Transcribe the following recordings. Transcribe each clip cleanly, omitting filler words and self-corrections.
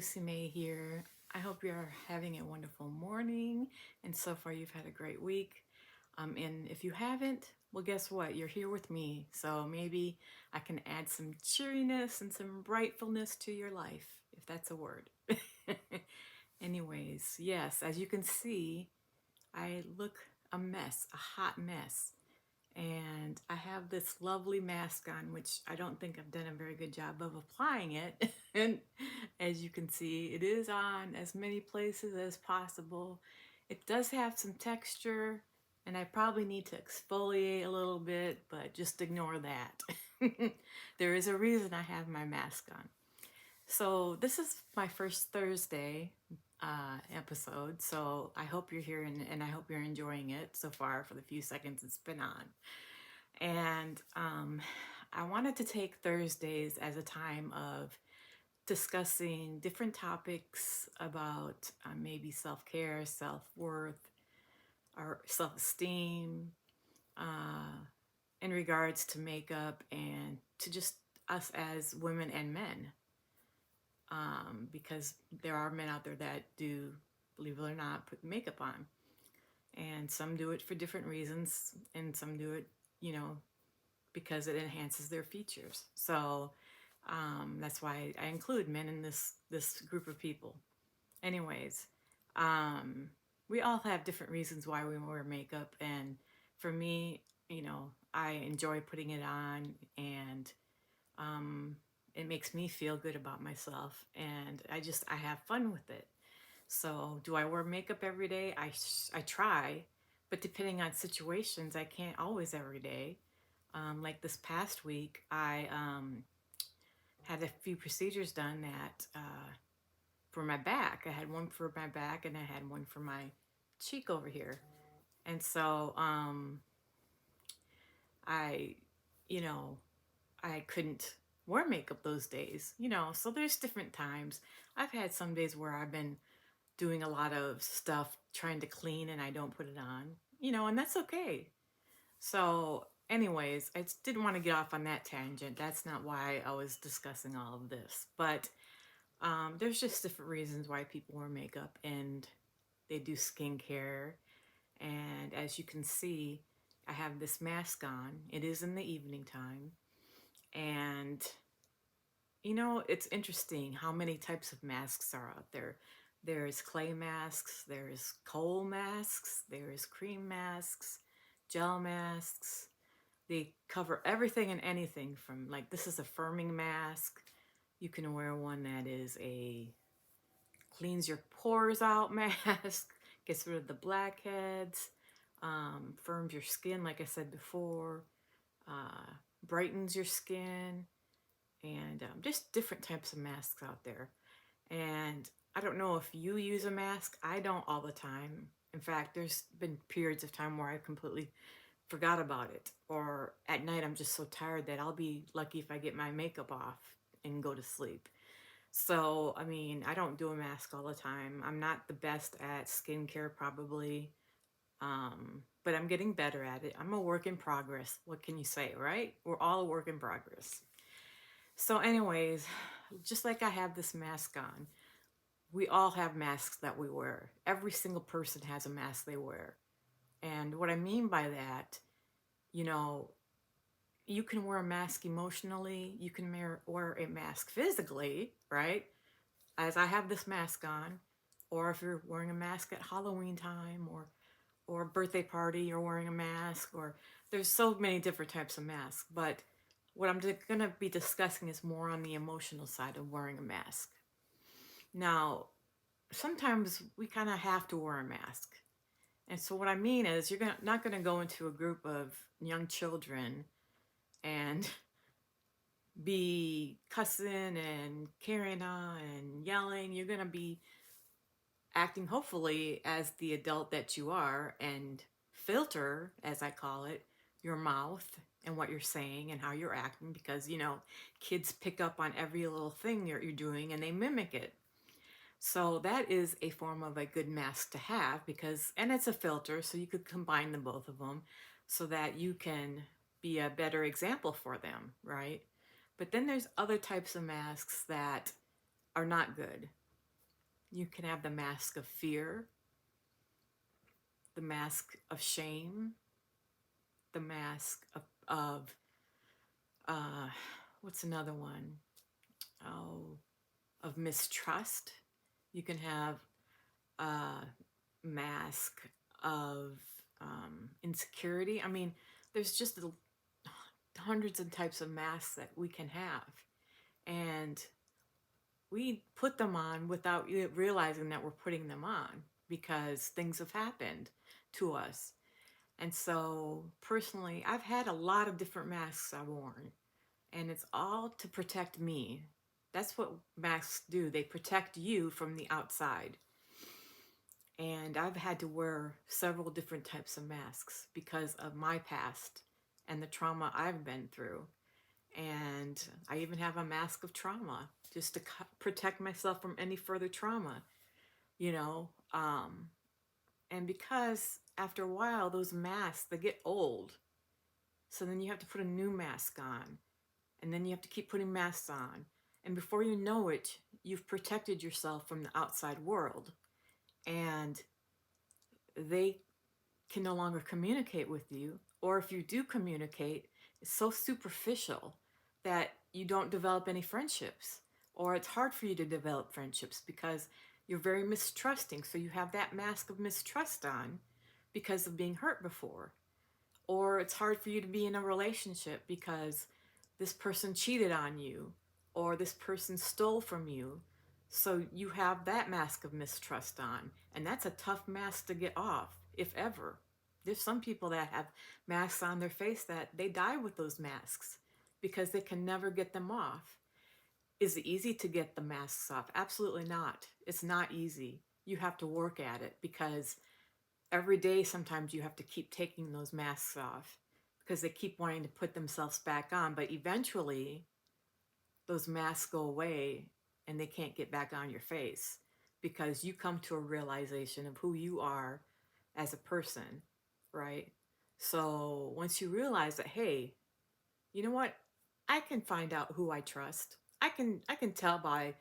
Lucy May here. I hope you're having a wonderful morning and so far you've had a great week. And if you haven't, well, guess what? You're here with me. So maybe I can add some cheeriness and some brightfulness to your life, if that's a word. Anyways, yes, as you can see, I look a mess, a hot mess. And I have this lovely mask on, which I don't think I've done a very good job of applying it. And as you can see, it is on as many places as possible. It does have some texture, and I probably need to exfoliate a little bit, but just ignore that. There is a reason I have my mask on. So this is my first Thursday episode, so I hope you're here and I hope you're enjoying it so far for the few seconds it's been on. And I wanted to take Thursdays as a time of discussing different topics about maybe self-care, self-worth, or self-esteem, uh, in regards to makeup and to just us as women and men. Because there are men out there that do, believe it or not, put makeup on. And some do it for different reasons, and some do it, because it enhances their features. So that's why I include men in this group of people. Anyways, um, we all have different reasons why we wear makeup, and for me, I enjoy putting it on, and um, it makes me feel good about myself, and I have fun with it. So, do I wear makeup every day? I try, but depending on situations, I can't always every day. Like this past week, I had a few procedures done that for my back. I had one for my back, and I had one for my cheek over here. And so I, you know, I couldn't wear makeup those days. So there's different times. I've had some days where I've been doing a lot of stuff trying to clean and I don't put it on, and that's okay. So, anyways, I just didn't want to get off on that tangent. That's not why I was discussing all of this. But there's just different reasons why people wear makeup and they do skincare. And as you can see, I have this mask on. It is in the evening time. And, it's interesting how many types of masks are out there. There's clay masks, there's coal masks, there's cream masks, gel masks. They cover everything and anything from, like, this is a firming mask. You can wear one that is a cleans your pores out mask, gets rid of the blackheads, firms your skin, like I said before, brightens your skin, and just different types of masks out there. And I don't know if you use a mask. I don't all the time. In fact, there's been periods of time where I completely forgot about it. Or at night, I'm just so tired that I'll be lucky if I get my makeup off and go to sleep. So, I mean, I don't do a mask all the time. I'm not the best at skincare, probably, but I'm getting better at it. I'm a work in progress. What can you say, right? We're all a work in progress. So, anyways, just like I have this mask on, we all have masks that we wear. Every single person has a mask they wear. And what I mean by that, you know, you can wear a mask emotionally, you can wear a mask physically, right? As I have this mask on, or if you're wearing a mask at Halloween time or a birthday party, you're wearing a mask, or there's so many different types of masks. But what I'm going to be discussing is more on the emotional side of wearing a mask. Now, sometimes we kind of have to wear a mask. And so what I mean is not going to go into a group of young children and be cussing and carrying on and yelling. You're going to be acting hopefully as the adult that you are and filter, as I call it, your mouth and what you're saying and how you're acting because, kids pick up on every little thing you're doing and they mimic it. So that is a form of a good mask to have and it's a filter, so you could combine the both of them so that you can be a better example for them, right? But then there's other types of masks that are not good. You can have the mask of fear, the mask of shame, the mask of uh, what's another one? Oh, of mistrust. You can have a mask of insecurity. I mean, there's just hundreds of types of masks that we can have. And we put them on without realizing that we're putting them on because things have happened to us. And so, personally, I've had a lot of different masks I've worn, and it's all to protect me. That's what masks do. They protect you from the outside. And I've had to wear several different types of masks because of my past and the trauma I've been through. And I even have a mask of trauma just to protect myself from any further trauma, you know. And because after a while, those masks, they get old. So then you have to put a new mask on. And then you have to keep putting masks on. And before you know it, you've protected yourself from the outside world. And they can no longer communicate with you. Or if you do communicate, it's so superficial that you don't develop any friendships. Or it's hard for you to develop friendships because you're very mistrusting. So you have that mask of mistrust on because of being hurt before. Or it's hard for you to be in a relationship because this person cheated on you or this person stole from you. So you have that mask of mistrust on. And that's a tough mask to get off, if ever. There's some people that have masks on their face that they die with those masks because they can never get them off. Is it easy to get the masks off? Absolutely not. It's not easy. You have to work at it because every day sometimes you have to keep taking those masks off because they keep wanting to put themselves back on, but eventually those masks go away and they can't get back on your face because you come to a realization of who you are as a person, right? So once you realize that, hey, you know what, I can find out who I trust. I can tell by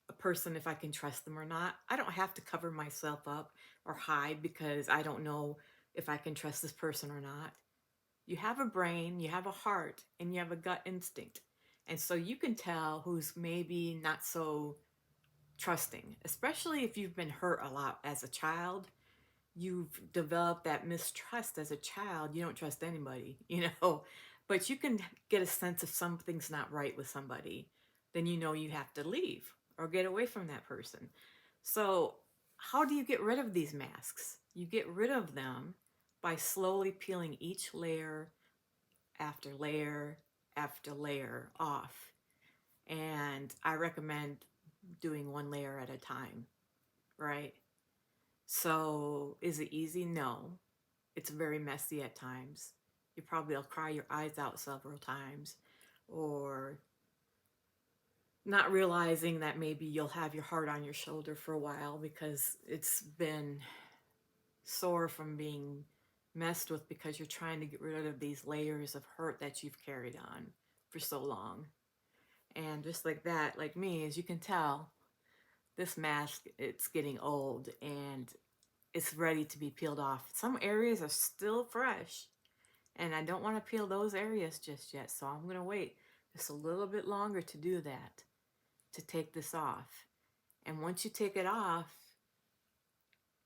a person if I can trust them or not. I don't have to cover myself up or hide because I don't know if I can trust this person or not. You have a brain, you have a heart, and you have a gut instinct. And so you can tell who's maybe not so trusting, especially if you've been hurt a lot as a child. You've developed that mistrust as a child. You don't trust anybody, but you can get a sense if something's not right with somebody, then you know you have to leave or get away from that person. So, how do you get rid of these masks? You get rid of them by slowly peeling each layer after layer after layer off. And I recommend doing one layer at a time, right? So, is it easy? No. It's very messy at times. You probably will cry your eyes out several times, or not realizing that maybe you'll have your heart on your shoulder for a while because it's been sore from being messed with because you're trying to get rid of these layers of hurt that you've carried on for so long. And just like that, like me, as you can tell, this mask, it's getting old and it's ready to be peeled off. Some areas are still fresh, and I don't want to peel those areas just yet, so I'm going to wait just a little bit longer to do that, to take this off. And once you take it off,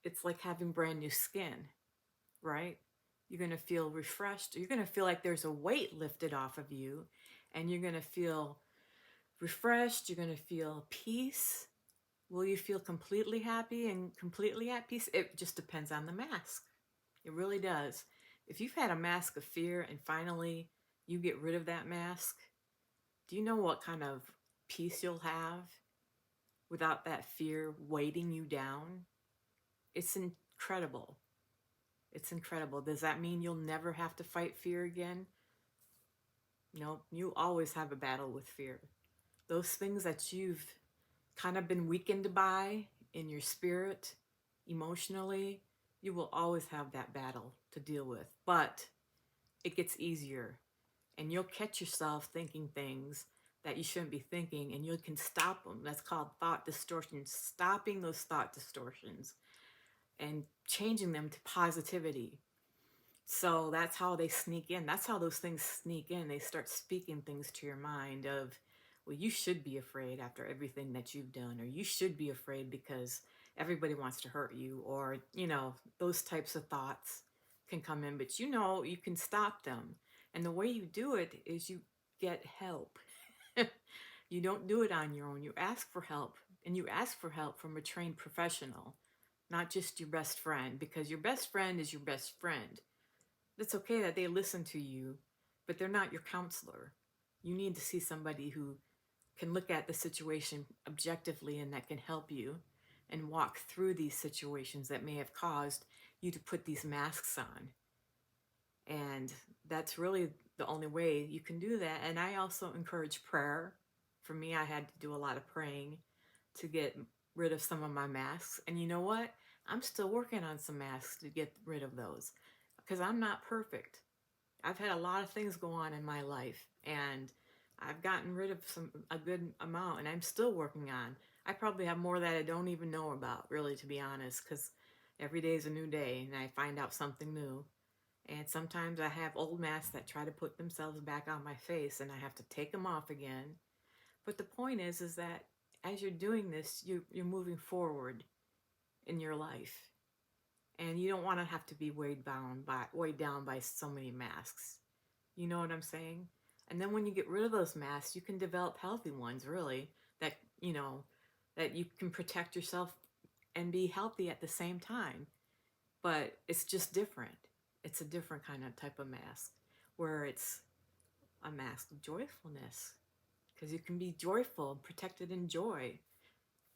it's like having brand new skin, right? You're going to feel refreshed. You're going to feel like there's a weight lifted off of you, and you're going to feel refreshed. You're going to feel peace. Will you feel completely happy and completely at peace? It just depends on the mask. It really does. If you've had a mask of fear and finally you get rid of that mask, do you know what kind of peace you'll have without that fear weighting you down? It's incredible. It's incredible. Does that mean you'll never have to fight fear again? No, you always have a battle with fear. Those things that you've kind of been weakened by in your spirit, emotionally, you will always have that battle to deal with. But it gets easier, and you'll catch yourself thinking things that you shouldn't be thinking, and you can stop them. That's called thought distortion, stopping those thought distortions and changing them to positivity. So that's how they sneak in. That's how those things sneak in. They start speaking things to your mind of, well, you should be afraid after everything that you've done, or you should be afraid because everybody wants to hurt you, or, those types of thoughts can come in, but you can stop them. And the way you do it is you get help. You don't do it on your own. You ask for help, and you ask for help from a trained professional, not just your best friend, because your best friend is your best friend. It's okay that they listen to you, but they're not your counselor. You need to see somebody who can look at the situation objectively and that can help you and walk through these situations that may have caused you to put these masks on. And that's really the only way you can do that. And I also encourage prayer. For me, I had to do a lot of praying to get rid of some of my masks. And you know what? I'm still working on some masks to get rid of those because I'm not perfect. I've had a lot of things go on in my life, and I've gotten rid of a good amount, and I'm still working on. I probably have more that I don't even know about, really, to be honest, because every day is a new day, and I find out something new. And sometimes I have old masks that try to put themselves back on my face, and I have to take them off again. But the point is that as you're doing this, you're moving forward in your life, and you don't want to have to be weighed down by so many masks. You know what I'm saying? And then when you get rid of those masks, you can develop healthy ones, really, that, that you can protect yourself and be healthy at the same time. But it's just different. It's a different kind of type of mask where it's a mask of joyfulness, because you can be joyful, protected in joy,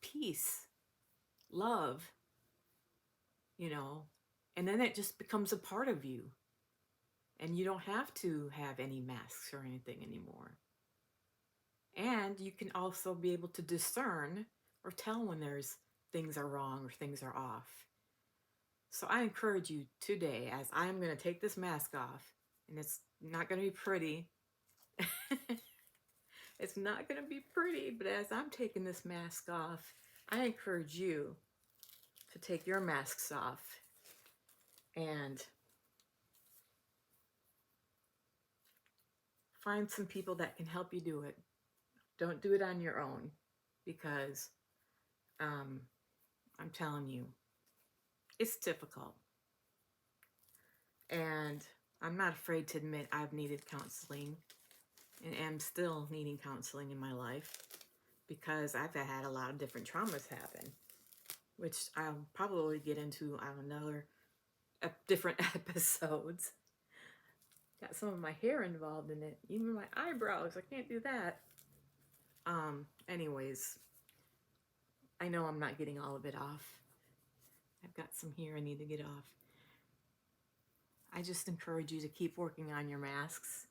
peace, love, you know, and then it just becomes a part of you. And you don't have to have any masks or anything anymore. And you can also be able to discern or tell when there's things are wrong or things are off. So I encourage you today, as I'm going to take this mask off, and it's not going to be pretty. It's not going to be pretty, but as I'm taking this mask off, I encourage you to take your masks off and find some people that can help you do it. Don't do it on your own, because I'm telling you, it's difficult. And I'm not afraid to admit I've needed counseling and am still needing counseling in my life, because I've had a lot of different traumas happen, which I'll probably get into on another different episodes. Got some of my hair involved in it, even my eyebrows. I can't do that. Anyways, I know I'm not getting all of it off. I've got some here I need to get off. I just encourage you to keep working on your masks,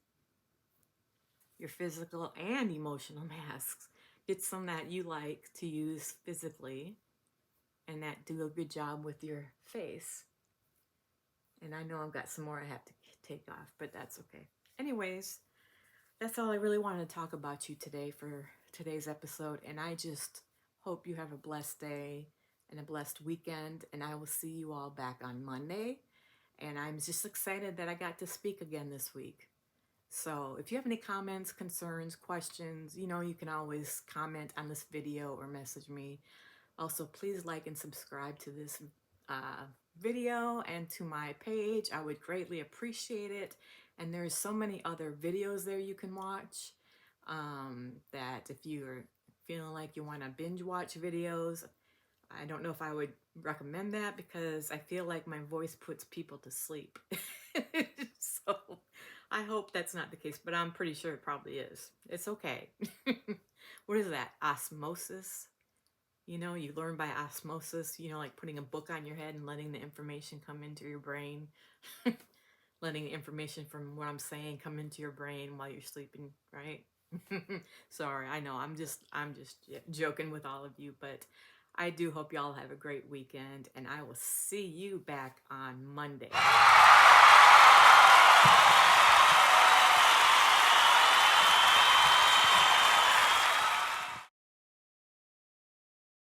your physical and emotional masks. Get some that you like to use physically and that do a good job with your face. And I know I've got some more I have to take off, but that's okay. Anyways, that's all I really wanted to talk about you today for today's episode. And I just hope you have a blessed day and a blessed weekend. And I will see you all back on Monday. And I'm just excited that I got to speak again this week. So if you have any comments, concerns, questions, you can always comment on this video or message me. Also, please like and subscribe to this video and to my page. I would greatly appreciate it. And there's so many other videos there you can watch, that if you're feeling like you want to binge watch videos, I don't know if I would recommend that, because I feel like my voice puts people to sleep. So I hope that's not the case, but I'm pretty sure it probably is. It's okay. What is that? Osmosis? You learn by osmosis, like putting a book on your head and letting the information come into your brain. Letting the information from what I'm saying come into your brain while you're sleeping, right? Sorry, I know I'm just joking with all of you, but I do hope y'all have a great weekend, and I will see you back on Monday.